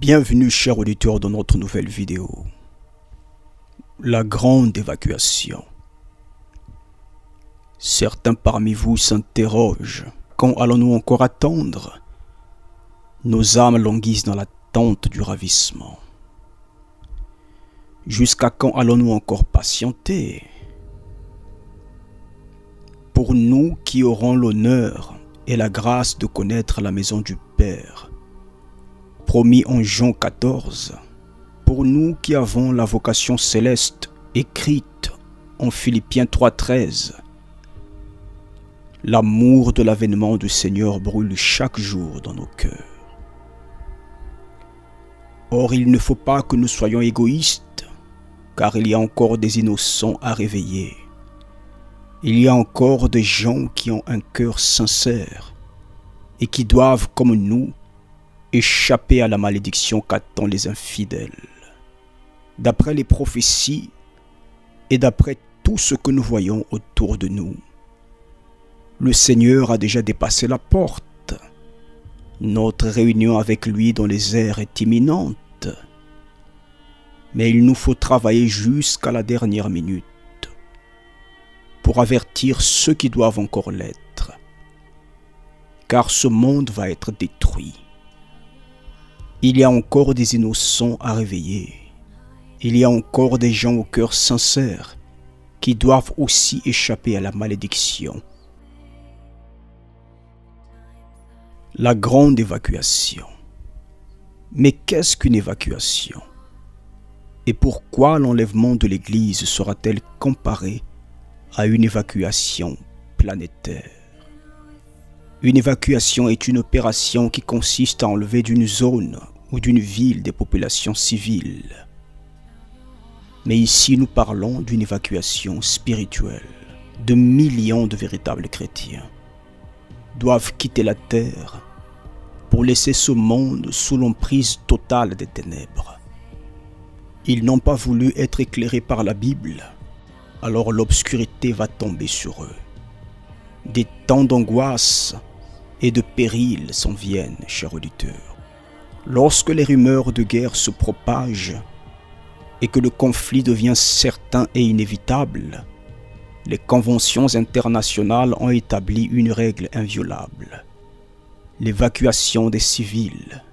Bienvenue chers auditeurs dans notre nouvelle vidéo. La grande évacuation. Certains parmi vous s'interrogent, quand allons-nous encore attendre? Nos âmes languissent dans l'attente du ravissement. Jusqu'à quand allons-nous encore patienter? Pour nous qui aurons l'honneur et la grâce de connaître la maison du Père, promis en Jean 14, pour nous qui avons la vocation céleste écrite en Philippiens 3,13, l'amour de l'avènement du Seigneur brûle chaque jour dans nos cœurs. Or, il ne faut pas que nous soyons égoïstes, car il y a encore des innocents à réveiller. Il y a encore des gens qui ont un cœur sincère et qui doivent, comme nous, échapper à la malédiction qu'attendent les infidèles. D'après les prophéties et d'après tout ce que nous voyons autour de nous, le Seigneur a déjà dépassé la porte. Notre réunion avec lui dans les airs est imminente. Mais il nous faut travailler jusqu'à la dernière minute pour avertir ceux qui doivent encore l'être, car ce monde va être détruit. Il y a encore des innocents à réveiller. Il y a encore des gens au cœur sincère qui doivent aussi échapper à la malédiction. La grande évacuation. Mais qu'est-ce qu'une évacuation? Et pourquoi l'enlèvement de l'Église sera-t-elle comparé à une évacuation planétaire? Une évacuation est une opération qui consiste à enlever d'une zone ou d'une ville des populations civiles. Mais ici, nous parlons d'une évacuation spirituelle. De millions de véritables chrétiens doivent quitter la terre pour laisser ce monde sous l'emprise totale des ténèbres. Ils n'ont pas voulu être éclairés par la Bible, alors l'obscurité va tomber sur eux. Des temps d'angoisse et de péril s'en viennent, chers auditeurs. Lorsque les rumeurs de guerre se propagent et que le conflit devient certain et inévitable, les conventions internationales ont établi une règle inviolable: l'évacuation des civils.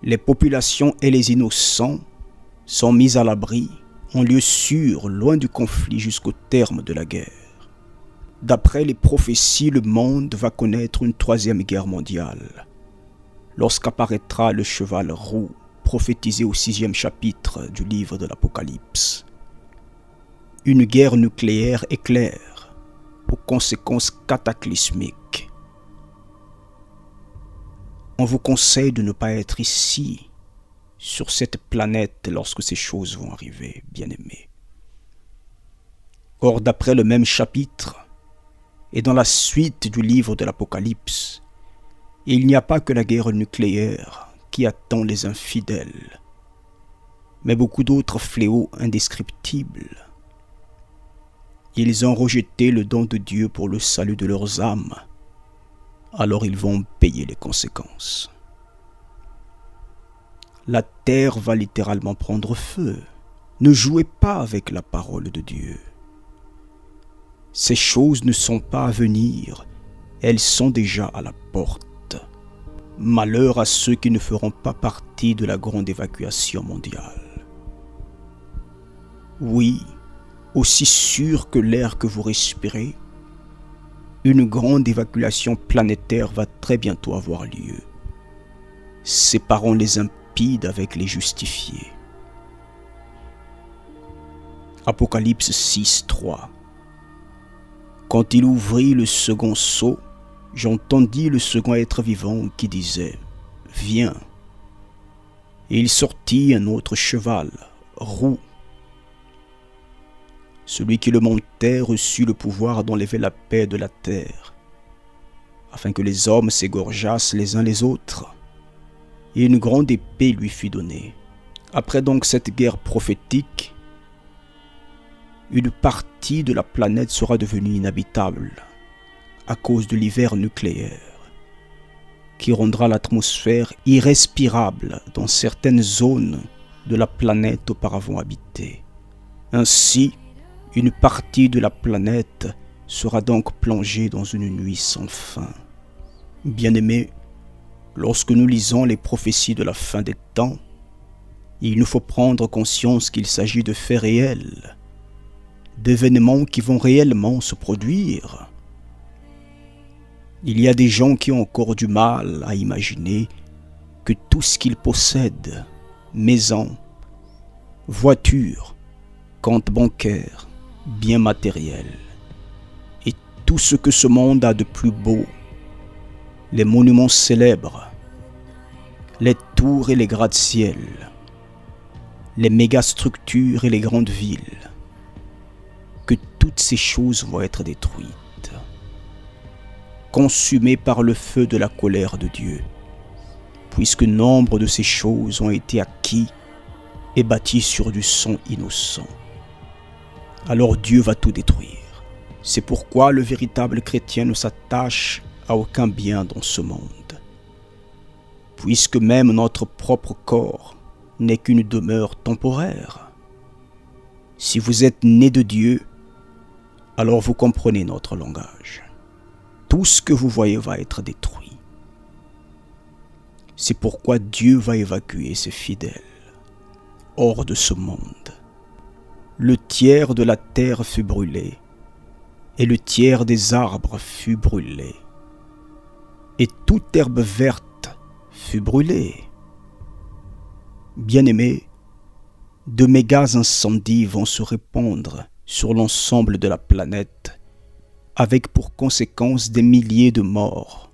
Les populations et les innocents sont mis à l'abri en lieu sûr, loin du conflit jusqu'au terme de la guerre. D'après les prophéties, le monde va connaître une troisième guerre mondiale, lorsqu'apparaîtra le cheval roux, prophétisé au 6e chapitre du livre de l'Apocalypse. Une guerre nucléaire éclair, aux conséquences cataclysmiques. On vous conseille de ne pas être ici, sur cette planète, lorsque ces choses vont arriver, bien-aimés. Or, d'après le même chapitre, et dans la suite du livre de l'Apocalypse, il n'y a pas que la guerre nucléaire qui attend les infidèles, mais beaucoup d'autres fléaux indescriptibles. Ils ont rejeté le don de Dieu pour le salut de leurs âmes, alors ils vont payer les conséquences. La terre va littéralement prendre feu. Ne jouez pas avec la parole de Dieu. Ces choses ne sont pas à venir, elles sont déjà à la porte. Malheur à ceux qui ne feront pas partie de la grande évacuation mondiale. Oui, aussi sûr que l'air que vous respirez, une grande évacuation planétaire va très bientôt avoir lieu. Séparons les impies avec les justifiés. Apocalypse 6:3. Quand il ouvrit le second sceau, j'entendis le second être vivant qui disait: « Viens. » Et il sortit un autre cheval, roux. Celui qui le montait reçut le pouvoir d'enlever la paix de la terre, afin que les hommes s'égorgeassent les uns les autres. Et une grande épée lui fut donnée. Après donc cette guerre prophétique, une partie de la planète sera devenue inhabitable à cause de l'hiver nucléaire qui rendra l'atmosphère irrespirable dans certaines zones de la planète auparavant habitée. Ainsi, une partie de la planète sera donc plongée dans une nuit sans fin. Bien-aimés, lorsque nous lisons les prophéties de la fin des temps, il nous faut prendre conscience qu'il s'agit de faits réels, d'événements qui vont réellement se produire. Il y a des gens qui ont encore du mal à imaginer que tout ce qu'ils possèdent, maisons, voitures, comptes bancaires, biens matériels, et tout ce que ce monde a de plus beau, les monuments célèbres, les tours et les gratte-ciel, les mégastructures et les grandes villes, que toutes ces choses vont être détruites, consumées par le feu de la colère de Dieu, puisque nombre de ces choses ont été acquis et bâtis sur du sang innocent. Alors Dieu va tout détruire. C'est pourquoi le véritable chrétien ne s'attache à aucun bien dans ce monde, puisque même notre propre corps n'est qu'une demeure temporaire. Si vous êtes né de Dieu, alors vous comprenez notre langage. Tout ce que vous voyez va être détruit. C'est pourquoi Dieu va évacuer ses fidèles hors de ce monde. Le tiers de la terre fut brûlé, et le tiers des arbres fut brûlé, et toute herbe verte fut brûlée. Bien-aimés, de méga incendies vont se répandre sur l'ensemble de la planète, avec pour conséquence des milliers de morts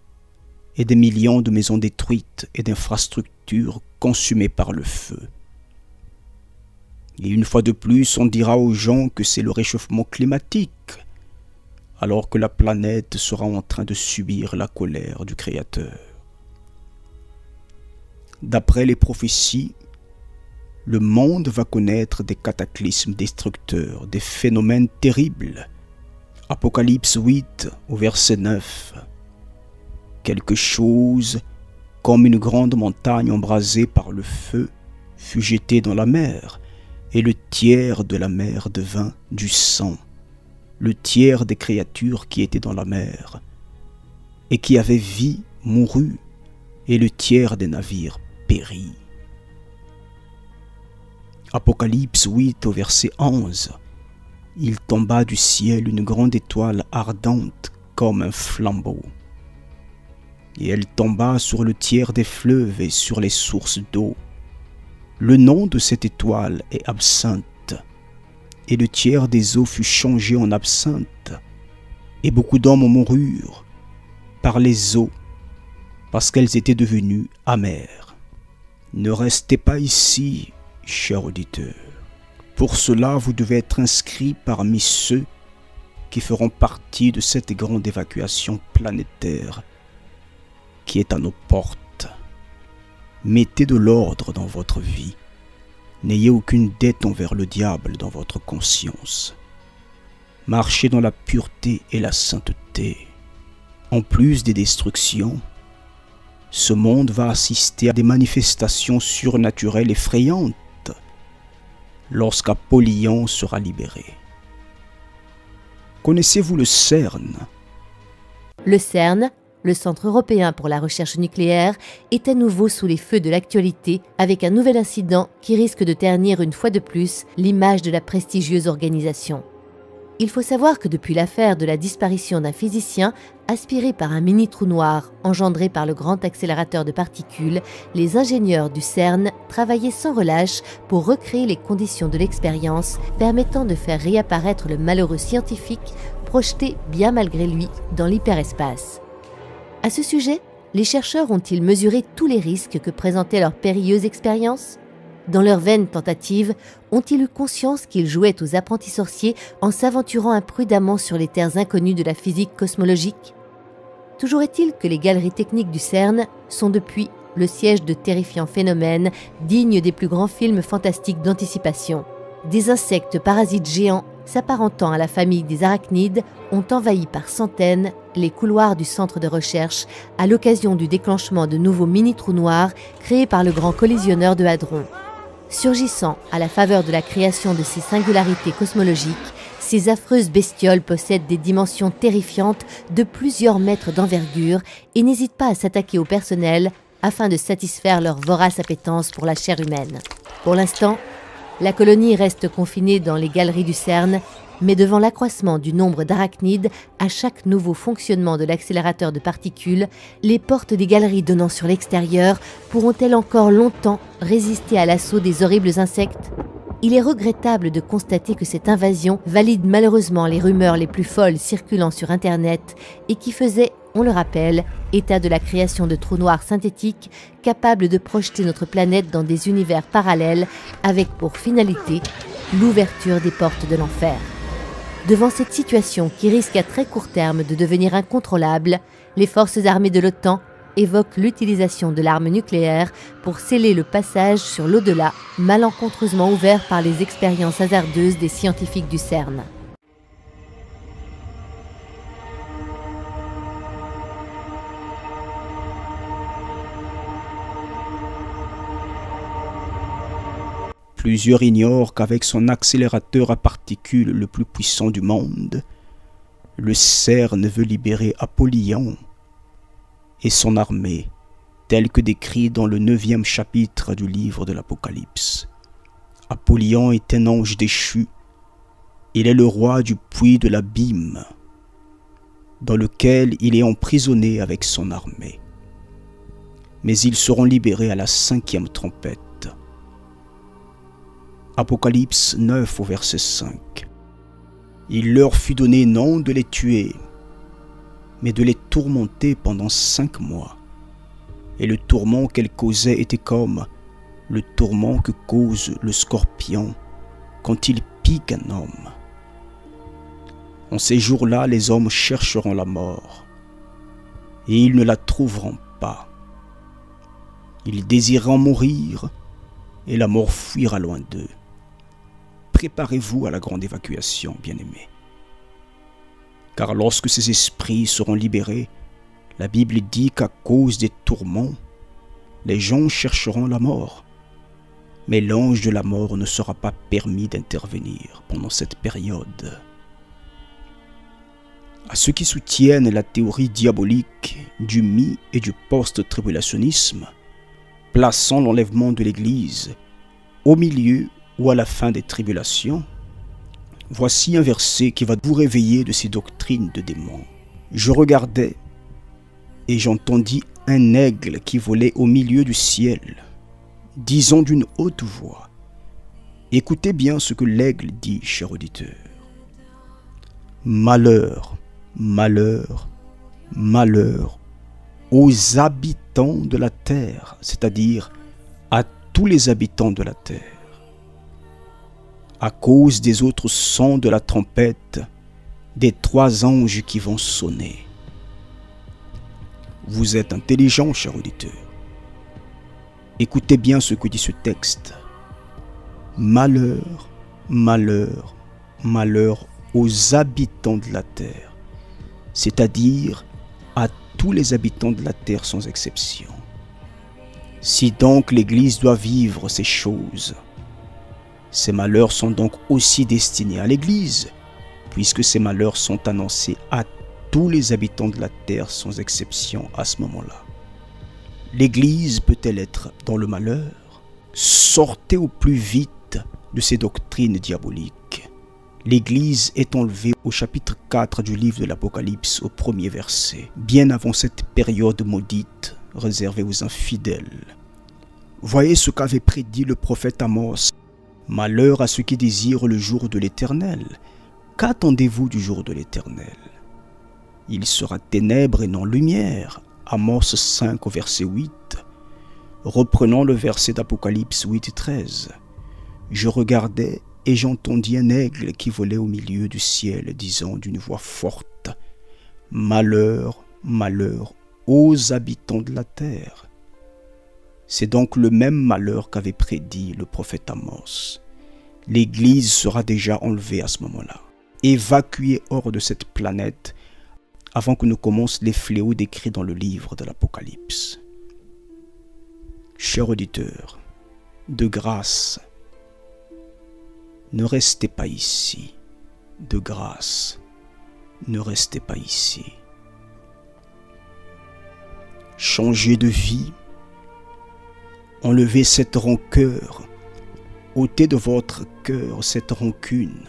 et des millions de maisons détruites et d'infrastructures consumées par le feu. Et une fois de plus, on dira aux gens que c'est le réchauffement climatique, alors que la planète sera en train de subir la colère du Créateur. D'après les prophéties, le monde va connaître des cataclysmes destructeurs, des phénomènes terribles. Apocalypse 8 au verset 9. Quelque chose comme une grande montagne embrasée par le feu fut jetée dans la mer, et le tiers de la mer devint du sang. Le tiers des créatures qui étaient dans la mer et qui avaient vie mourut, et le tiers des navires périt. Apocalypse 8 au verset 11. Il tomba du ciel une grande étoile ardente comme un flambeau. Et elle tomba sur le tiers des fleuves et sur les sources d'eau. Le nom de cette étoile est absinthe, et le tiers des eaux fut changé en absinthe, et beaucoup d'hommes moururent par les eaux, parce qu'elles étaient devenues amères. Ne restez pas ici, chers auditeurs. Pour cela, vous devez être inscrits parmi ceux qui feront partie de cette grande évacuation planétaire qui est à nos portes. Mettez de l'ordre dans votre vie. N'ayez aucune dette envers le diable dans votre conscience. Marchez dans la pureté et la sainteté. En plus des destructions, ce monde va assister à des manifestations surnaturelles effrayantes lorsqu'Apollyon sera libéré. Connaissez-vous le CERN ? Le CERN, le Centre européen pour la recherche nucléaire, est à nouveau sous les feux de l'actualité avec un nouvel incident qui risque de ternir une fois de plus l'image de la prestigieuse organisation. Il faut savoir que depuis l'affaire de la disparition d'un physicien aspiré par un mini-trou noir engendré par le grand accélérateur de particules, les ingénieurs du CERN travaillaient sans relâche pour recréer les conditions de l'expérience permettant de faire réapparaître le malheureux scientifique projeté bien malgré lui dans l'hyperespace. À ce sujet, les chercheurs ont-ils mesuré tous les risques que présentait leur périlleuse expérience ? Dans leur vaine tentative, ont-ils eu conscience qu'ils jouaient aux apprentis sorciers en s'aventurant imprudemment sur les terres inconnues de la physique cosmologique ? Toujours est-il que les galeries techniques du CERN sont depuis le siège de terrifiants phénomènes dignes des plus grands films fantastiques d'anticipation. Des insectes parasites géants s'apparentant à la famille des arachnides, ont envahi par centaines les couloirs du centre de recherche à l'occasion du déclenchement de nouveaux mini-trous noirs créés par le grand collisionneur de Hadron. Surgissant à la faveur de la création de ces singularités cosmologiques, ces affreuses bestioles possèdent des dimensions terrifiantes de plusieurs mètres d'envergure et n'hésitent pas à s'attaquer au personnel afin de satisfaire leur vorace appétence pour la chair humaine. Pour l'instant, la colonie reste confinée dans les galeries du CERN, mais devant l'accroissement du nombre d'arachnides à chaque nouveau fonctionnement de l'accélérateur de particules, les portes des galeries donnant sur l'extérieur pourront-elles encore longtemps résister à l'assaut des horribles insectes ? Il est regrettable de constater que cette invasion valide malheureusement les rumeurs les plus folles circulant sur Internet et qui faisaient, on le rappelle, état de la création de trous noirs synthétiques capables de projeter notre planète dans des univers parallèles avec pour finalité l'ouverture des portes de l'enfer. Devant cette situation qui risque à très court terme de devenir incontrôlable, les forces armées de l'OTAN évoquent l'utilisation de l'arme nucléaire pour sceller le passage sur l'au-delà, malencontreusement ouvert par les expériences hasardeuses des scientifiques du CERN. Plusieurs ignorent qu'avec son accélérateur à particules le plus puissant du monde, le CERN veut libérer Apollyon et son armée, tel que décrit dans le 9e chapitre du livre de l'Apocalypse. Apollyon est un ange déchu. Il est le roi du puits de l'abîme, dans lequel il est emprisonné avec son armée. Mais ils seront libérés à la 5e trompette. Apocalypse 9 au verset 5. Il leur fut donné non de les tuer, mais de les tourmenter pendant 5 mois. Et le tourment qu'elle causait était comme le tourment que cause le scorpion quand il pique un homme. En ces jours-là, les hommes chercheront la mort, et ils ne la trouveront pas. Ils désireront mourir, et la mort fuira loin d'eux. Préparez-vous à la grande évacuation, bien-aimés. Car lorsque ces esprits seront libérés, la Bible dit qu'à cause des tourments, les gens chercheront la mort. Mais l'ange de la mort ne sera pas permis d'intervenir pendant cette période. À ceux qui soutiennent la théorie diabolique du mi- et du post-tribulationnisme, plaçant l'enlèvement de l'Église au milieu ou à la fin des tribulations, voici un verset qui va vous réveiller de ces doctrines de démons. Je regardais et j'entendis un aigle qui volait au milieu du ciel, disant d'une haute voix, écoutez bien ce que l'aigle dit, cher auditeur. Malheur, malheur, malheur aux habitants de la terre, c'est-à-dire à tous les habitants de la terre, à cause des autres sons de la trompette des 3 anges qui vont sonner. Vous êtes intelligent, cher auditeur. Écoutez bien ce que dit ce texte. Malheur, malheur, malheur aux habitants de la terre, c'est-à-dire à tous les habitants de la terre sans exception. Si donc l'Église doit vivre ces choses, ces malheurs sont donc aussi destinés à l'Église, puisque ces malheurs sont annoncés à tous les habitants de la terre sans exception à ce moment-là. L'Église peut-elle être dans le malheur? Sortez au plus vite de ces doctrines diaboliques. L'Église est enlevée au chapitre 4 du livre de l'Apocalypse au 1er verset, bien avant cette période maudite réservée aux infidèles. Voyez ce qu'avait prédit le prophète Amos. Malheur à ceux qui désirent le jour de l'Éternel. Qu'attendez-vous du jour de l'Éternel? Il sera ténèbres et non lumière. Amos 5 au verset 8. Reprenons le verset d'Apocalypse 8 et 13. Je regardais et j'entendis un aigle qui volait au milieu du ciel, disant d'une voix forte, Malheur, malheur aux habitants de la terre. C'est donc le même malheur qu'avait prédit le prophète Amos. l'Église sera déjà enlevée à ce moment-là, évacuée hors de cette planète avant que ne commencent les fléaux décrits dans le livre de l'Apocalypse. Chers auditeurs, de grâce, ne restez pas ici. De grâce, ne restez pas ici. Changez de vie, enlevez cette rancœur, ôtez de votre cœur cette rancune.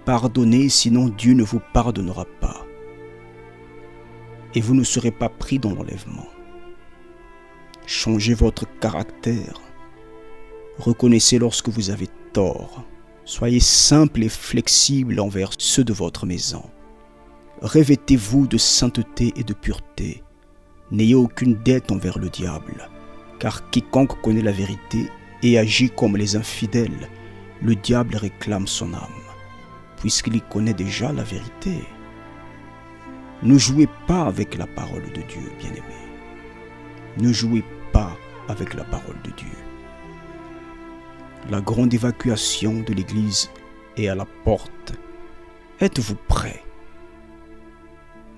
Pardonnez, sinon Dieu ne vous pardonnera pas. Et vous ne serez pas pris dans l'enlèvement. Changez votre caractère. Reconnaissez lorsque vous avez tort. Soyez simple et flexible envers ceux de votre maison. Revêtez-vous de sainteté et de pureté. N'ayez aucune dette envers le diable, car quiconque connaît la vérité et agit comme les infidèles, le diable réclame son âme, puisqu'il y connaît déjà la vérité. Ne jouez pas avec la parole de Dieu, bien-aimés. Ne jouez pas avec la parole de Dieu. La grande évacuation de l'Église est à la porte. Êtes-vous prêts?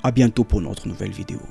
À bientôt pour notre nouvelle vidéo.